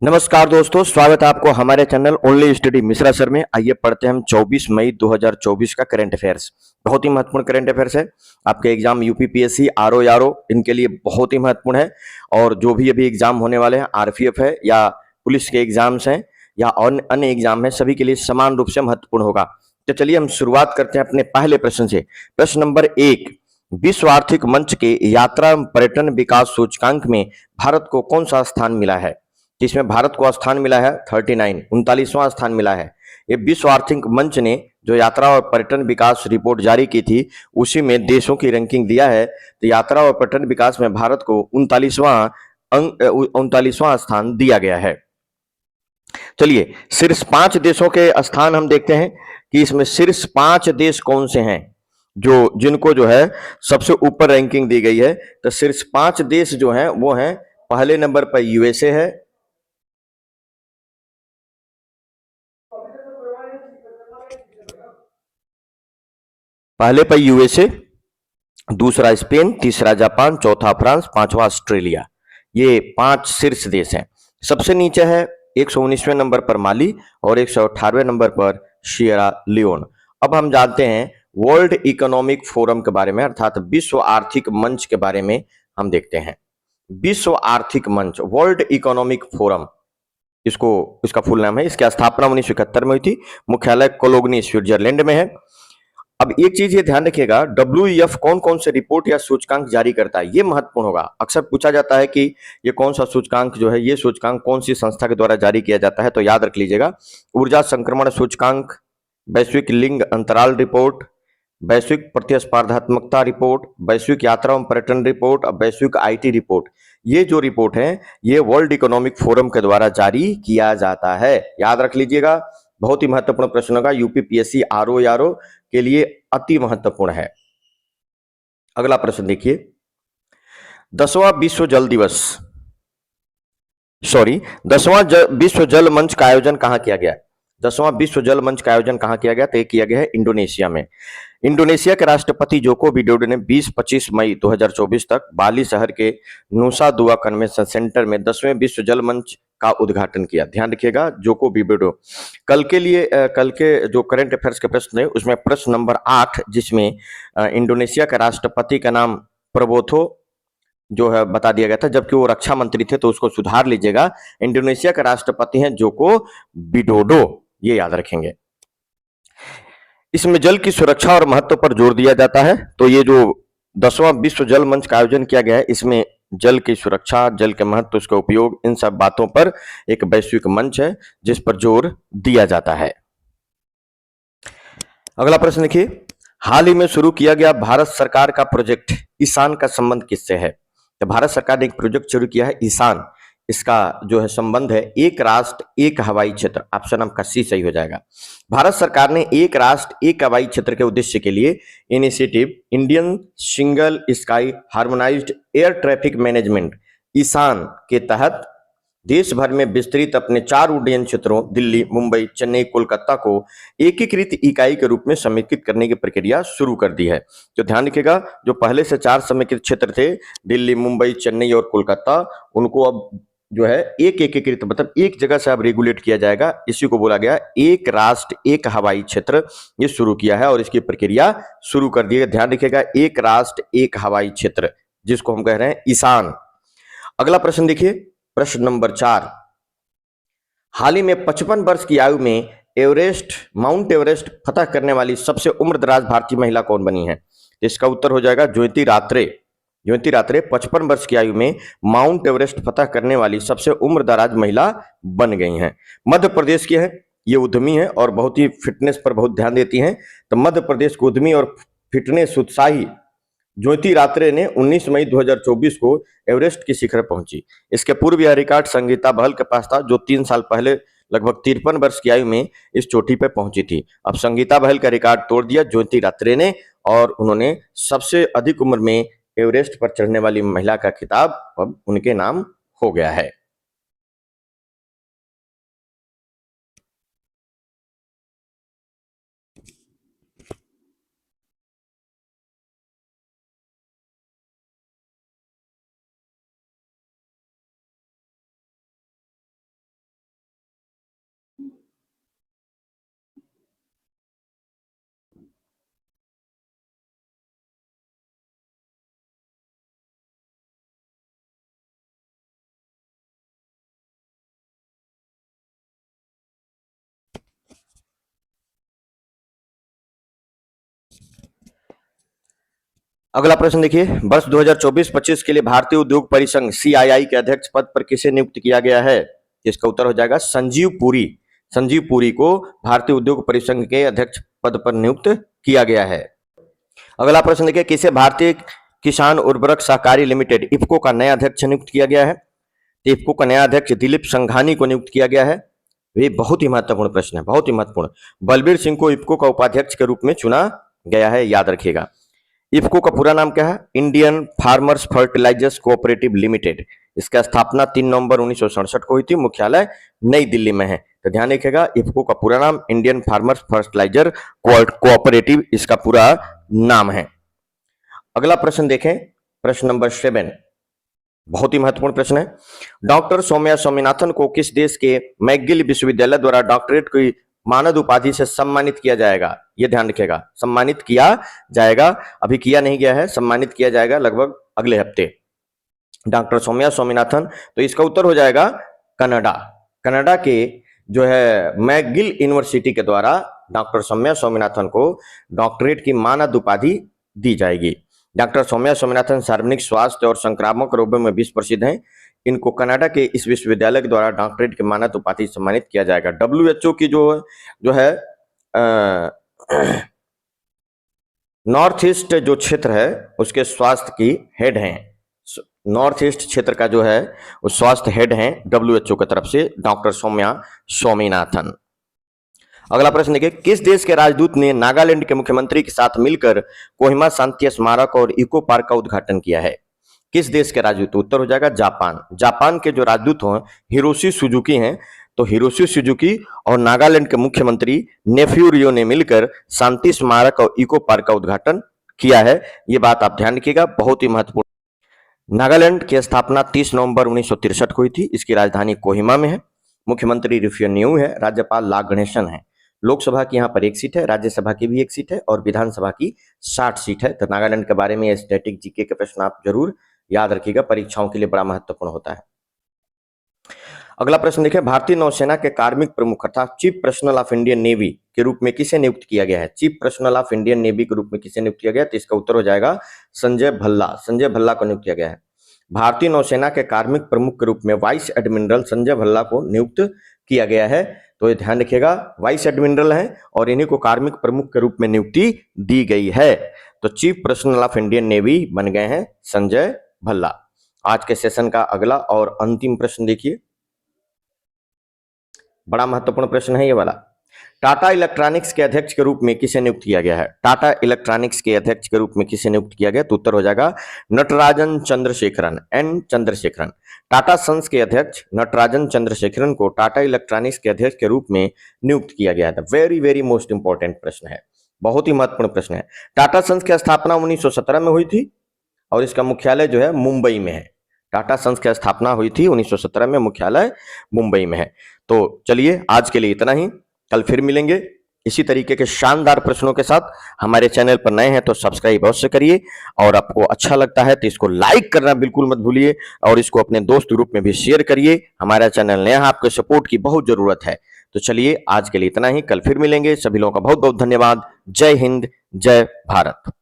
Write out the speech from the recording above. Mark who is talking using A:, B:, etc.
A: नमस्कार दोस्तों, स्वागत है आपको हमारे channel only study Mishra sir में। आइए पढ़ते हैं हम 24 मई 2024 का करंट अफेयर्स। बहुत ही महत्वपूर्ण करंट अफेयर्स है। आपके एग्जाम यूपीपीएससी आरओ यारो इनके लिए बहुत ही महत्वपूर्ण है। और जो भी अभी एग्जाम होने वाले हैं, आरपीएफ है या पुलिस के एग्जाम्स हैं या अन्य एग्जाम है, सभी के लिए समान रूप से महत्वपूर्ण होगा। तो चलिए हम शुरुआत करते हैं अपने पहले प्रश्न से। प्रश्न नंबर 1, विश्व आर्थिक मंच के यात्रा एवं पर्यटन विकास सूचकांक में भारत को कौन सा स्थान मिला है? जिसमें भारत को स्थान मिला है 39, 39वां स्थान मिला है। ये विश्व आर्थिक मंच ने जो यात्रा और पर्यटन विकास रिपोर्ट जारी की थी, उसी में देशों की रैंकिंग दिया है। तो यात्रा और पर्यटन विकास में भारत को 39वां स्थान दिया गया है। चलिए शीर्ष 5 देशों के स्थान हम देखते हैं कि इसमें शीर्ष 5 देश कौन से हैं जो जिनको जो है सबसे ऊपर रैंकिंग दी गई है। तो शीर्ष 5 देश जो हैं वो हैं, पहले नंबर पर यूएसए है, पहले पर यूएसए, दूसरा स्पेन, तीसरा जापान, चौथा फ्रांस, पांचवा ऑस्ट्रेलिया। ये 5 शीर्ष देश हैं। सबसे नीचे है 119वें नंबर पर माली और 118वें नंबर पर सियरा लियोन। अब हम जानते हैं वर्ल्ड इकोनॉमिक फोरम के बारे में, अर्थात विश्व आर्थिक मंच के बारे में हम देखते हैं। विश्व आर्थिक मंच, वर्ल्ड इकोनॉमिक फोरम, इसका फुल नाम है। इसकी स्थापना 1971 में हुई थी। मुख्यालय कोलोगनी स्विट्जरलैंड में है। अब एक चीज ये ध्यान रखिएगा, डब्ल्यूईएफ कौन कौन से रिपोर्ट या सूचकांक जारी करता है, ये महत्वपूर्ण होगा। अक्सर पूछा जाता है कि ये कौन सा सूचकांक जो है, ये सूचकांक कौन सी संस्था के द्वारा जारी किया जाता है, तो याद रख लीजिएगा, ऊर्जा संक्रमण सूचकांक, वैश्विक लिंग अंतराल रिपोर्ट, वैश्विक प्रतिस्पर्धात्मकता रिपोर्ट, वैश्विक यात्रा एवं पर्यटन रिपोर्ट और वैश्विक आईटी रिपोर्ट। ये जो रिपोर्ट है ये वर्ल्ड इकोनॉमिक फोरम के द्वारा जारी किया जाता है। याद रख लीजिएगा, बहुत ही महत्वपूर्ण प्रश्न होगा, यूपीपीएससी आरओ यारो के लिए अति महत्वपूर्ण है। अगला प्रश्न देखिए, 10वां विश्व जल दिवस, सॉरी 10वां विश्व जल मंच का आयोजन कहां किया गया? 10वां विश्व जल मंच का आयोजन कहां किया गया? तो ये किया गया है इंडोनेशिया में। इंडोनेशिया के राष्ट्रपति जोको विडोडो ने 20-25 मई 2024 तक बाली शहर के नुसा दुआ कन्वेंशन सेंटर में 10वें विश्व जल मंच का उद्घाटन किया। ध्यान रखिएगा, जोको विडोडो। कल के जो करंट अफेयर्स के प्रश्न है उसमें प्रश्न नंबर 8, जिसमें इंडोनेशिया के राष्ट्रपति का नाम प्रबोथो जो है बता दिया गया था, जबकि वो रक्षा मंत्री थे, तो उसको सुधार लीजिएगा। इंडोनेशिया के राष्ट्रपति हैं जोको विडोडो, ये याद रखेंगे। इसमें जल की सुरक्षा और महत्व पर जोर दिया जाता है। तो ये जो 10वां विश्व जल मंच का आयोजन किया गया है, इसमें जल की सुरक्षा, जल के महत्व, उसका उपयोग, इन सब बातों पर एक वैश्विक मंच है जिस पर जोर दिया जाता है। अगला प्रश्न देखिए, हाल ही में शुरू किया गया भारत सरकार का प्रोजेक्ट ईशान का संबंध किससे है? तो भारत सरकार ने एक प्रोजेक्ट शुरू किया है ईशान। इसका जो है संबंध है एक राष्ट्र एक हवाई क्षेत्र। ऑप्शन आपका सी सही हो जाएगा। भारत सरकार ने एक राष्ट्र एक हवाई क्षेत्र के उद्देश्य के लिए initiative Indian single sky harmonised air traffic management ISHAN के तहत देश भर में विस्तृत अपने 4 उड्डयन क्षेत्रों दिल्ली, मुंबई, चेन्नई, कोलकाता को एकीकृत इकाई के रूप में समेकित करने की प्रक्रिया शुरू कर दी है। तो ध्यान रखिएगा, जो पहले से 4 समेकित क्षेत्र थे, दिल्ली, मुंबई, चेन्नई और कोलकाता, उनको अब जो है एक एकीकृत, मतलब एक जगह से अब रेगुलेट किया जाएगा। इसी को बोला गया एक राष्ट्र एक हवाई क्षेत्र, ये शुरू किया है और इसकी प्रक्रिया शुरू कर दी है। ध्यान रखिएगा, एक राष्ट्र एक हवाई क्षेत्र, जिसको हम कह रहे हैं ईशान। अगला प्रश्न देखिए, प्रश्न नंबर 4, हाल ही में 55 वर्ष की आयु में माउंट एवरेस्ट फतह करने वाली सबसे उम्रदराज भारतीय महिला कौन बनी है? इसका उत्तर हो जाएगा ज्योति रात्रे। ज्योति रात्रे 55 वर्ष की आयु में माउंट एवरेस्ट फतह करने वाली सबसे उम्रदराज महिला बन गई हैं। मध्य प्रदेश की है, ये उद्यमी है और बहुत ही फिटनेस पर बहुत ध्यान देती हैं। तो मध्य प्रदेश को उद्यमी और फिटनेस उत्साही ज्योति रात्रे ने 19 मई 2024 को एवरेस्ट की शिखर पहुंची। इसके पूर्व यह रिकॉर्ड संगीता बहल के पास था, जो 3 साल पहले लगभग 53 वर्ष की आयु में इस चोटी पर पहुंची थी। अब संगीता बहल का रिकॉर्ड तोड़ दिया ज्योति रात्रे ने और उन्होंने सबसे अधिक उम्र में एवरेस्ट पर चढ़ने वाली महिला का खिताब अब उनके नाम हो गया है। अगला प्रश्न देखिए, वर्ष 2024-25 के लिए भारतीय उद्योग परिसंघ CII के अध्यक्ष पद पर किसे नियुक्त किया गया है? इसका उत्तर हो जाएगा संजीव पुरी। संजीव पुरी को भारतीय उद्योग परिसंघ के अध्यक्ष पद पर नियुक्त किया गया है। अगला प्रश्न देखिए, किसे भारतीय किसान उर्वरक सहकारी लिमिटेड इफ्को का नया अध्यक्ष नियुक्त किया गया है? इफ्को का नया अध्यक्ष दिलीप संघानी को नियुक्त किया गया है। ये बहुत ही महत्वपूर्ण प्रश्न है, बहुत ही महत्वपूर्ण। बलबीर सिंह को इफ्को का उपाध्यक्ष के रूप में चुना गया है, याद रखिएगा। इफ्को का पूरा नाम क्या है? Indian farmers fertilisers cooperative limited. इसका स्थापना 3 नवंबर 1967 को हुई थी। मुख्यालय नई दिल्ली में है। तो ध्यान रखिएगा, इफ्को का पूरा नाम इंडियन फार्मर्स फर्टिलाइजर कोऑपरेटिव इसका पूरा नाम है। अगला प्रश्न देखें, प्रश्न नंबर 7, बहुत ही महत्वपूर्ण प्रश्न है। डॉक्टर सौम्या स्वामीनाथन को किस देश के मैकगिल विश्वविद्यालय द्वारा डॉक्टरेट की मानद उपाधि से सम्मानित किया जाएगा? यह ध्यान रखिएगा, सम्मानित किया जाएगा, अभी किया नहीं गया है, सम्मानित किया जाएगा लगभग अगले हफ्ते। डॉक्टर सौम्या स्वामीनाथन, तो इसका उत्तर हो जाएगा कनाडा। कनाडा के जो है मैकगिल यूनिवर्सिटी के द्वारा डॉक्टर सौम्या स्वामीनाथन को डॉक्टरेट की मानद उपाधि दी जाएगी। डॉक्टर सौम्या स्वामीनाथन सार्वजनिक स्वास्थ्य और संक्रामक रोगों में विश्व प्रसिद्ध हैं। इनको कनाडा के इस विश्वविद्यालय के द्वारा डॉक्टरेट के मानद उपाधि सम्मानित किया जाएगा। WHO की जो है नॉर्थ ईस्ट जो क्षेत्र है उसके स्वास्थ्य की हेड हैं। नॉर्थ ईस्ट क्षेत्र का जो है उस स्वास्थ्य हेड हैं WHO की तरफ से डॉक्टर सौम्या स्वामीनाथन। अगला प्रश्न देखिए, किस देश के राजदूत ने नागालैंड के मुख्यमंत्री के साथ मिलकर कोहिमा शांति स्मारक और इको पार्क का उद्घाटन किया है? किस देश के राजदूत? उत्तर हो जाएगा जापान। जापान के जो राजदूत हैं हिरोशी सुजुकी हैं। तो हिरोशी सुजुकी और नागालैंड के मुख्यमंत्री नेफ्यू रियो ने मिलकर शांति स्मारक और इको पार्क का उद्घाटन किया है। ये बात आप ध्यान रखिएगा, बहुत ही महत्वपूर्ण। नागालैंड की स्थापना 30 नवंबर 1963 को हुई थी। इसकी राजधानी कोहिमा में है। मुख्यमंत्री रिफ्यून्यू है, राज्यपाल ला गणेशन है। लोकसभा की यहाँ पर 1 सीट है, राज्यसभा की भी 1 सीट है और विधानसभा की 60 सीट है। तो नागालैंड के बारे में स्टैटिक जीके के प्रश्न आप जरूर याद रखिएगा, परीक्षाओं के लिए बड़ा महत्वपूर्ण होता है। अगला प्रश्न देखिए, भारतीय नौसेना के कार्मिक प्रमुख अर्थात chief personnel of Indian navy के रूप में किसे नियुक्त किया गया है? Chief personnel of Indian navy के रूप में किसे नियुक्त किया गया? तो इसका उत्तर हो जाएगा संजय भल्ला। संजय भल्ला को नियुक्त किया गया है। भारतीय नौसेना के कार्मिक प्रमुख के रूप में वाइस एडमिरल संजय भल्ला को नियुक्त किया गया है। तो ये ध्यान रखिएगा, वाइस एडमिरल है और इन्हीं को कार्मिक प्रमुख के रूप में नियुक्ति दी गई है। तो chief personnel of Indian navy बन गए हैं संजय भल्ला। आज के सेशन का अगला और अंतिम प्रश्न देखिए, बड़ा महत्वपूर्ण प्रश्न है ये वाला। टाटा इलेक्ट्रॉनिक्स के अध्यक्ष के रूप में किसे नियुक्त किया गया है? टाटा इलेक्ट्रॉनिक्स के अध्यक्ष के रूप में किसे नियुक्त किया गया? तो उत्तर हो जाएगा नटराजन चंद्रशेखरन, एन चंद्रशेखरन। टाटा सन्स के अध्यक्ष नटराजन चंद्रशेखरन को टाटा इलेक्ट्रॉनिक्स के अध्यक्ष के रूप में नियुक्त किया गया था। वेरी वेरी मोस्ट इंपॉर्टेंट प्रश्न है, बहुत ही महत्वपूर्ण प्रश्न है। टाटा सन्स की स्थापना 1917 में हुई थी और इसका मुख्यालय जो है मुंबई में है। टाटा सन्स की स्थापना हुई थी 1917 में, मुख्यालय मुंबई में है। तो चलिए आज के लिए इतना ही, कल फिर मिलेंगे इसी तरीके के शानदार प्रश्नों के साथ। हमारे चैनल पर नए हैं तो सब्सक्राइब अवश्य करिए और आपको अच्छा लगता है तो इसको लाइक करना बिल्कुल मत भूलिए और इसको अपने दोस्त ग्रुप में भी शेयर करिए। हमारा चैनल नया है, आपके सपोर्ट की बहुत जरूरत है। तो चलिए आज के लिए इतना ही, कल फिर मिलेंगे। सभी लोगों का बहुत बहुत धन्यवाद। जय हिंद, जय भारत।